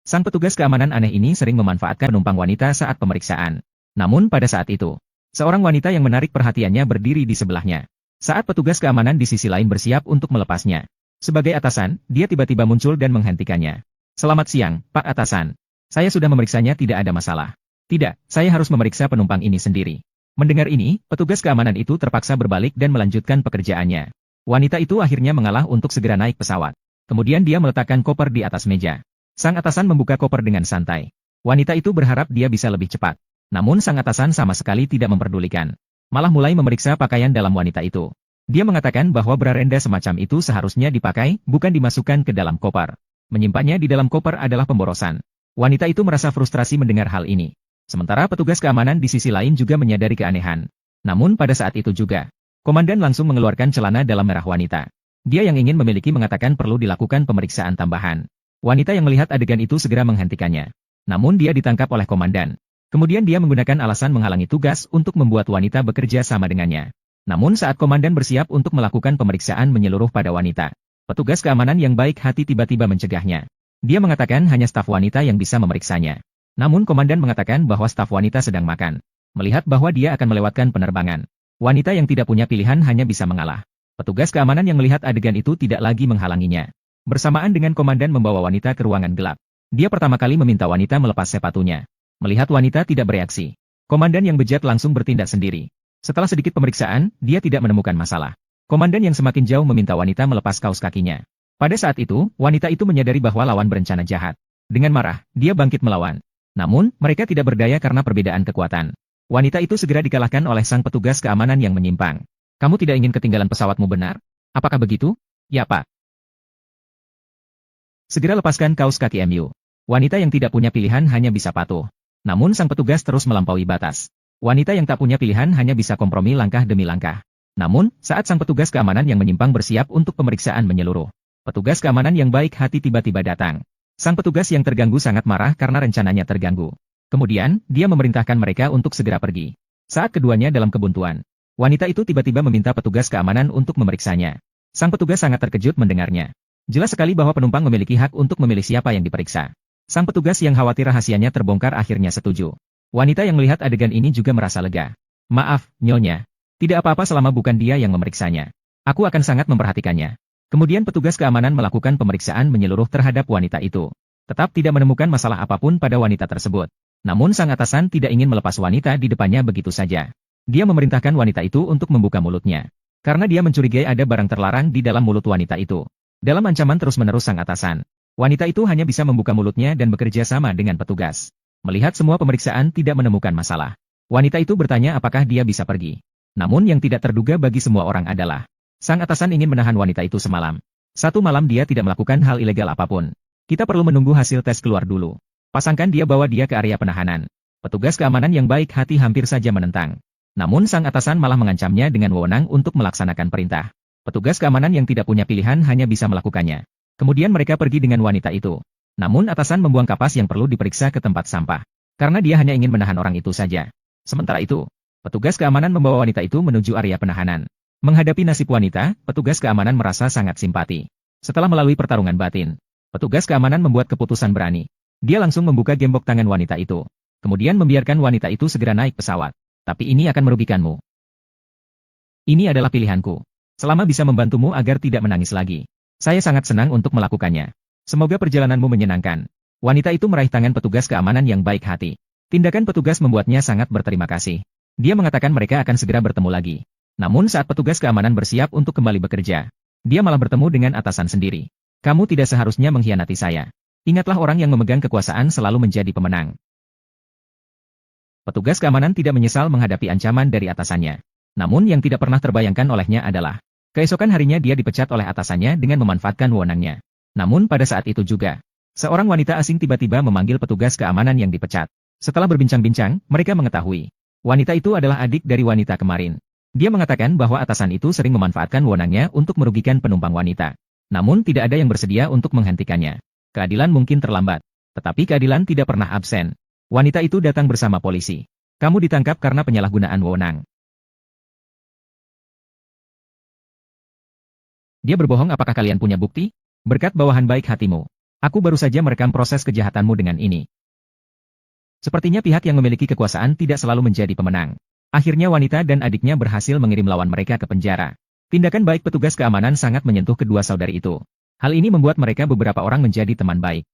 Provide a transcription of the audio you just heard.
Sang petugas keamanan aneh ini sering memanfaatkan penumpang wanita saat pemeriksaan. Namun pada saat itu, seorang wanita yang menarik perhatiannya berdiri di sebelahnya. Saat petugas keamanan di sisi lain bersiap untuk melepasnya. Sebagai atasan, dia tiba-tiba muncul dan menghentikannya. Selamat siang, Pak Atasan. Saya sudah memeriksanya, tidak ada masalah. Tidak, saya harus memeriksa penumpang ini sendiri. Mendengar ini, petugas keamanan itu terpaksa berbalik dan melanjutkan pekerjaannya. Wanita itu akhirnya mengalah untuk segera naik pesawat. Kemudian dia meletakkan koper di atas meja. Sang atasan membuka koper dengan santai. Wanita itu berharap dia bisa lebih cepat. Namun sang atasan sama sekali tidak memperdulikan. Malah mulai memeriksa pakaian dalam wanita itu. Dia mengatakan bahwa bra rendah semacam itu seharusnya dipakai, bukan dimasukkan ke dalam koper. Menyimpannya di dalam koper adalah pemborosan. Wanita itu merasa frustrasi mendengar hal ini. Sementara petugas keamanan di sisi lain juga menyadari keanehan. Namun pada saat itu juga, komandan langsung mengeluarkan celana dalam merah wanita. Dia yang ingin memiliki mengatakan perlu dilakukan pemeriksaan tambahan. Wanita yang melihat adegan itu segera menghentikannya. Namun dia ditangkap oleh komandan. Kemudian dia menggunakan alasan menghalangi tugas untuk membuat wanita bekerja sama dengannya. Namun saat komandan bersiap untuk melakukan pemeriksaan menyeluruh pada wanita, petugas keamanan yang baik hati tiba-tiba mencegahnya. Dia mengatakan hanya staf wanita yang bisa memeriksanya. Namun komandan mengatakan bahwa staf wanita sedang makan. Melihat bahwa dia akan melewatkan penerbangan, wanita yang tidak punya pilihan hanya bisa mengalah. Petugas keamanan yang melihat adegan itu tidak lagi menghalanginya. Bersamaan dengan komandan membawa wanita ke ruangan gelap, dia pertama kali meminta wanita melepas sepatunya. Melihat wanita tidak bereaksi, komandan yang bejat langsung bertindak sendiri. Setelah sedikit pemeriksaan, dia tidak menemukan masalah. Komandan yang semakin jauh meminta wanita melepas kaos kakinya. Pada saat itu, wanita itu menyadari bahwa lawan berencana jahat. Dengan marah, dia bangkit melawan. Namun, mereka tidak berdaya karena perbedaan kekuatan. Wanita itu segera dikalahkan oleh sang petugas keamanan yang menyimpang. Kamu tidak ingin ketinggalan pesawatmu, benar? Apakah begitu? Ya, Pak. Segera lepaskan kaos kaki MU. Wanita yang tidak punya pilihan hanya bisa patuh. Namun sang petugas terus melampaui batas. Wanita yang tak punya pilihan hanya bisa kompromi langkah demi langkah. Namun, saat sang petugas keamanan yang menyimpang bersiap untuk pemeriksaan menyeluruh, petugas keamanan yang baik hati tiba-tiba datang. Sang petugas yang terganggu sangat marah karena rencananya terganggu. Kemudian, dia memerintahkan mereka untuk segera pergi. Saat keduanya dalam kebuntuan, wanita itu tiba-tiba meminta petugas keamanan untuk memeriksanya. Sang petugas sangat terkejut mendengarnya. Jelas sekali bahwa penumpang memiliki hak untuk memilih siapa yang diperiksa. Sang petugas yang khawatir rahasianya terbongkar akhirnya setuju. Wanita yang melihat adegan ini juga merasa lega. Maaf, Nyonya. Tidak apa-apa selama bukan dia yang memeriksanya. Aku akan sangat memperhatikannya. Kemudian petugas keamanan melakukan pemeriksaan menyeluruh terhadap wanita itu. Tetap tidak menemukan masalah apapun pada wanita tersebut. Namun sang atasan tidak ingin melepas wanita di depannya begitu saja. Dia memerintahkan wanita itu untuk membuka mulutnya. Karena dia mencurigai ada barang terlarang di dalam mulut wanita itu. Dalam ancaman terus-menerus sang atasan, wanita itu hanya bisa membuka mulutnya dan bekerja sama dengan petugas. Melihat semua pemeriksaan tidak menemukan masalah, wanita itu bertanya apakah dia bisa pergi. Namun yang tidak terduga bagi semua orang adalah, sang atasan ingin menahan wanita itu semalam. Satu malam dia tidak melakukan hal ilegal apapun. Kita perlu menunggu hasil tes keluar dulu. Pasangkan dia bawa dia ke area penahanan. Petugas keamanan yang baik hati hampir saja menentang. Namun sang atasan malah mengancamnya dengan wewenang untuk melaksanakan perintah. Petugas keamanan yang tidak punya pilihan hanya bisa melakukannya. Kemudian mereka pergi dengan wanita itu. Namun atasan membuang kapas yang perlu diperiksa ke tempat sampah. Karena dia hanya ingin menahan orang itu saja. Sementara itu, petugas keamanan membawa wanita itu menuju area penahanan. Menghadapi nasib wanita, petugas keamanan merasa sangat simpati. Setelah melalui pertarungan batin, petugas keamanan membuat keputusan berani. Dia langsung membuka gembok tangan wanita itu. Kemudian membiarkan wanita itu segera naik pesawat. Tapi ini akan merugikanmu. Ini adalah pilihanku. Selama bisa membantumu agar tidak menangis lagi. Saya sangat senang untuk melakukannya. Semoga perjalananmu menyenangkan. Wanita itu meraih tangan petugas keamanan yang baik hati. Tindakan petugas membuatnya sangat berterima kasih. Dia mengatakan mereka akan segera bertemu lagi. Namun saat petugas keamanan bersiap untuk kembali bekerja, dia malah bertemu dengan atasan sendiri. Kamu tidak seharusnya mengkhianati saya. Ingatlah orang yang memegang kekuasaan selalu menjadi pemenang. Petugas keamanan tidak menyesal menghadapi ancaman dari atasannya. Namun yang tidak pernah terbayangkan olehnya adalah, keesokan harinya dia dipecat oleh atasannya dengan memanfaatkan wewenangnya. Namun pada saat itu juga, seorang wanita asing tiba-tiba memanggil petugas keamanan yang dipecat. Setelah berbincang-bincang, mereka mengetahui, wanita itu adalah adik dari wanita kemarin. Dia mengatakan bahwa atasan itu sering memanfaatkan wewenangnya untuk merugikan penumpang wanita. Namun tidak ada yang bersedia untuk menghentikannya. Keadilan mungkin terlambat, tetapi keadilan tidak pernah absen. Wanita itu datang bersama polisi. Kamu ditangkap karena penyalahgunaan wewenang. Dia berbohong, apakah kalian punya bukti? Berkat bawahan baik hatimu, Aku baru saja merekam proses kejahatanmu dengan ini. Sepertinya pihak yang memiliki kekuasaan tidak selalu menjadi pemenang. Akhirnya wanita dan adiknya berhasil mengirim lawan mereka ke penjara. Tindakan baik petugas keamanan sangat menyentuh kedua saudari itu. Hal ini membuat mereka beberapa orang menjadi teman baik.